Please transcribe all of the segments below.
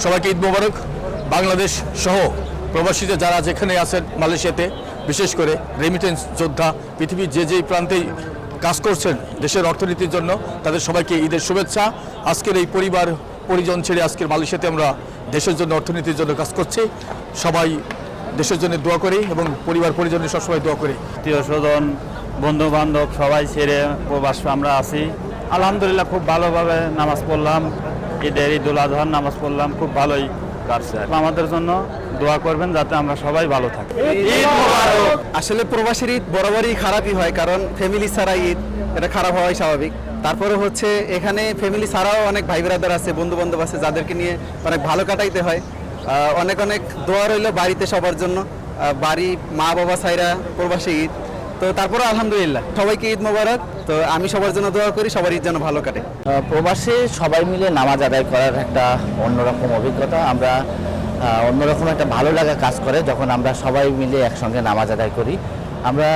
সবাইকে ঈদ মোবারক। বাংলাদেশ সহ প্রবাসীতে যারা যেখানে আছেন মালয়েশিয়াতে, বিশেষ করে রেমিটেন্স যোদ্ধা পৃথিবীর যে যেই প্রান্তেই কাজ করছেন দেশের অর্থনীতির জন্য, তাদের সবাইকে ঈদের শুভেচ্ছা। আজকের এই পরিবার পরিজন ছেড়ে আজকের মালয়েশিয়াতে আমরা দেশের জন্য অর্থনীতির জন্য কাজ করছি। সবাই দেশের জন্য দোয়া করি এবং পরিবার পরিজনের সবসময় দোয়া করি। আত্মীয় স্বজন বন্ধু বান্ধব সবাই ছেড়ে প্রবাস আমরা আছি। আলহামদুলিল্লাহ খুব ভালোভাবে নামাজ পড়লাম, ঈদুল আজহার নামাজ পড়লাম, খুব ভালোই কাটছে। আমাদের জন্য দোয়া করবেন যাতে আমরা সবাই ভালো থাকি। আসলে প্রবাসীর ঈদ বরাবরই খারাপই হয়, কারণ ফ্যামিলি ছাড়া ঈদ এটা খারাপ হওয়াই স্বাভাবিক। তারপরে হচ্ছে এখানে ফ্যামিলি ছাড়াও অনেক ভাই ব্রাদার আছে, বন্ধু বান্ধব আছে, যাদেরকে নিয়ে অনেক ভালো কাটাইতে হয়। অনেক অনেক দোয়া রইল বাড়িতে সবার জন্য, বাড়ি মা বাবা ছাইরা প্রবাসী ঈদ। তো তারপরে আলহামদুলিল্লাহ সবাইকে ঈদ মোবারক। তো আমি সবার জন্য দোয়া করি, সবার ঈদ যেন ভালো কাটে। প্রবাসে সবাই মিলে নামাজ আদায় করার একটা অন্যরকম অভিজ্ঞতা, আমরা অন্যরকম একটা ভালো লাগা কাজ করে যখন আমরা সবাই মিলে একসঙ্গে নামাজ আদায় করি। আমরা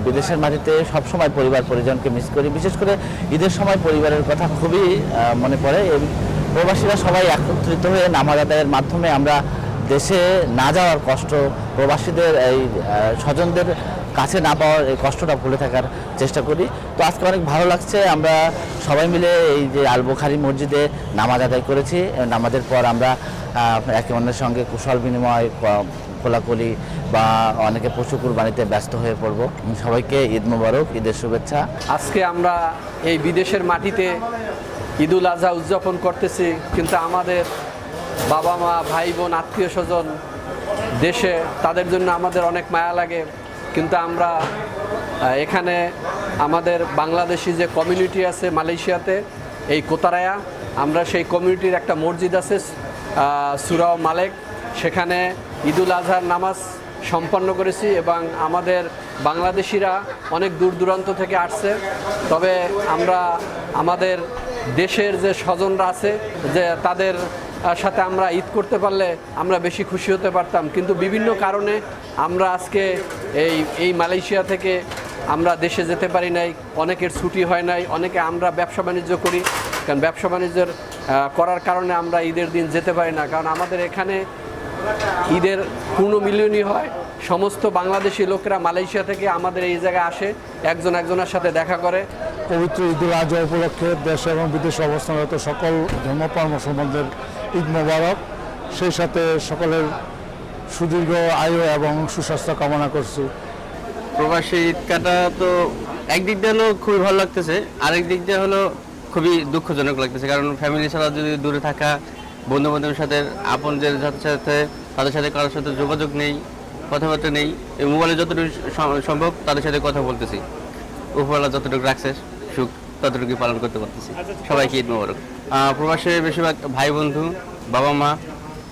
বিদেশের মাটিতে সবসময় পরিবার পরিজনকে মিস করি, বিশেষ করে ঈদের সময় পরিবারের কথা খুবই মনে পড়ে। প্রবাসীরা সবাই একত্রিত হয়ে নামাজ আদায়ের মাধ্যমে আমরা দেশে না যাওয়ার কষ্ট, প্রবাসীদের এই স্বজনদের কাছে না পাওয়ার এই কষ্টটা ভুলে থাকার চেষ্টা করি। তো আজকে অনেক ভালো লাগছে, আমরা সবাই মিলে এই যে আল বুখারী মসজিদে নামাজ আদায় করেছি। নামাজের পর আমরা একে অন্যের সঙ্গে কুশল বিনিময়, কোলাকুলি বা অনেকে পশু কুরবানিতে ব্যস্ত হয়ে পড়ব। সবাইকে ঈদ মোবারক, ঈদের শুভেচ্ছা। আজকে আমরা এই বিদেশের মাটিতে ঈদুল আজহা উদযাপন করতেছি, কিন্তু আমাদের বাবা মা ভাই বোন আত্মীয় স্বজন দেশে, তাদের জন্য আমাদের অনেক মায়া লাগে। কিন্তু আমরা এখানে আমাদের বাংলাদেশি যে কমিউনিটি আছে মালয়েশিয়াতে, এই কোতারায়া, আমরা সেই কমিউনিটির একটা মসজিদ আছে সুরাও মালেক, সেখানে ঈদুল আজহার নামাজ সম্পন্ন করেছি। এবং আমাদের বাংলাদেশিরা অনেক দূর দূরান্ত থেকে আসছে। তবে আমরা আমাদের দেশের যে স্বজনরা আছে, যে তাদের সাথে আমরা ঈদ করতে পারলে আমরা বেশি খুশি হতে পারতাম। কিন্তু বিভিন্ন কারণে আমরা আজকে এই মালয়েশিয়া থেকে আমরা দেশে যেতে পারি নাই, অনেকের ছুটি হয় নাই, অনেকে আমরা ব্যবসা বাণিজ্য করি, কারণ ব্যবসা বাণিজ্যের করার কারণে আমরা ঈদের দিন যেতে পারি না। কারণ আমাদের এখানে ঈদের পূর্ণ মিলনই হয়, সমস্ত বাংলাদেশি লোকেরা মালয়েশিয়া থেকে আমাদের এই জায়গায় আসে, একজন একজনের সাথে দেখা করে। পবিত্র ঈদুল আজহা উপলক্ষে দেশে এবং বিদেশে অবস্থানরত সকল ধর্মপ্রাণ মুসলমানদের ঈদ মোবারক। সেই সাথে সকলের সুদীর্ঘ আয়ু এবং সুস্বাস্থ্য কামনা করছি। প্রবাসী ঈদ কাটা তো একদিক দিয়ে হলো খুবই ভালো লাগতেছে, আরেক দিক দিয়ে হলো খুবই দুঃখজনক লাগতেছে। কারণ ফ্যামিলি ছাড়া যদি দূরে থাকা, বন্ধু বান্ধবের সাথে আপনদের সাথে তাদের সাথে কারোর সাথে যোগাযোগ নেই, কথাবার্তা নেই। এই মোবাইলে যতটুকু সম্ভব তাদের সাথে কথা বলতেছি, উপরওয়ালা যতটুকু রাখছে সুখ ততটুকুই পালন করতে পারতেছি। সবাইকে ঈদ মোবারক। প্রবাসে বেশিরভাগ ভাই বন্ধু, বাবা মা,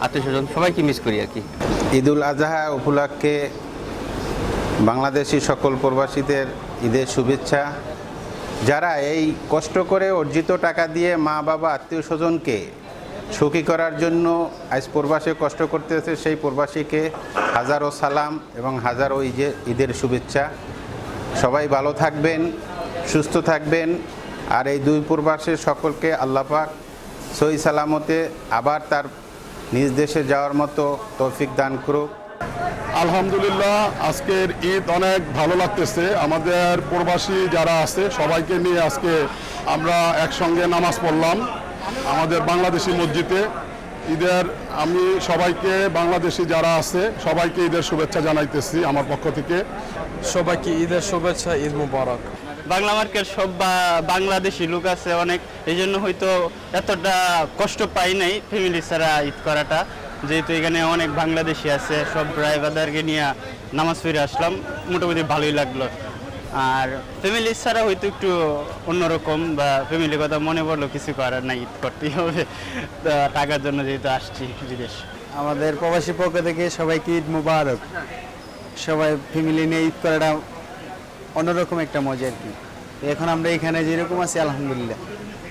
আত্মীয় স্বজন সবাইকে মিস করি আর কি। ঈদুল আজহা উপলক্ষে বাংলাদেশি সকল প্রবাসীদের ঈদের শুভেচ্ছা। যারা এই কষ্ট করে অর্জিত টাকা দিয়ে মা বাবা আত্মীয় স্বজনকে সুখী করার জন্য আজ প্রবাসে কষ্ট করতেছে, সেই প্রবাসীকে হাজারো সালাম এবং হাজারো ঈদের শুভেচ্ছা। সবাই ভালো থাকবেন, সুস্থ থাকবেন। আর এই দুই প্রবাসের সকলকে আল্লাহ পাক সহি সালামতে আবার তার নিজ দেশে যাওয়ার মতো তৌফিক দান করুক। আলহামদুলিল্লাহ আজকের ঈদ অনেক ভালো লাগতেছে। আমাদের প্রবাসী যারা আছে সবাইকে নিয়ে আজকে আমরা একসঙ্গে নামাজ পড়লাম আমাদের বাংলাদেশি মসজিদে। ঈদের আমি সবাইকে, বাংলাদেশি যারা আছে সবাইকে ঈদের শুভেচ্ছা জানাইতেছি আমার পক্ষ থেকে। সবাইকে ঈদের শুভেচ্ছা, ঈদ মুবারক। বাংলা মার্কেট সব বাংলাদেশি লোক আছে অনেক, এই জন্য হয়তো এতটা কষ্ট পাই নাই ফ্যামিলি ছাড়া ঈদ করাটা। যেহেতু এখানে অনেক বাংলাদেশি আছে, সব ড্রাইভারদেরকে নিয়ে নামাজ পড়ে আসলাম, মোটামুটি ভালোই লাগলো। আর ফ্যামিলি ছাড়া হয়তো একটু অন্যরকম, বা ফ্যামিলির কথা মনে পড়লো, কিছু করার নাই, ঈদ করতেই হবে টাকার জন্য যেহেতু আসছি বিদেশ। আমাদের প্রবাসী পক্ষ থেকে সবাইকে ঈদ মুবারক। সবাই ফ্যামিলি নিয়ে ঈদ করাটা অন্যরকম একটা মজা আর কি। এখন আমরা এখানে যেরকম আছি আলহামদুলিল্লাহ,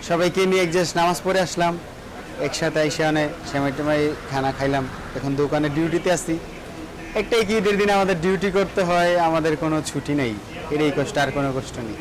সবাইকে নিয়ে জাস্ট নামাজ পড়ে আসলাম, একসাথে এসে অনেক সেমাই টেমাই খানা খাইলাম। এখন দোকানে ডিউটিতে আসি, একটাই কি ঈদের দিন আমাদের ডিউটি করতে হয়, আমাদের কোনো ছুটি নেই, এটাই কষ্ট, আর কোনো কষ্ট নেই।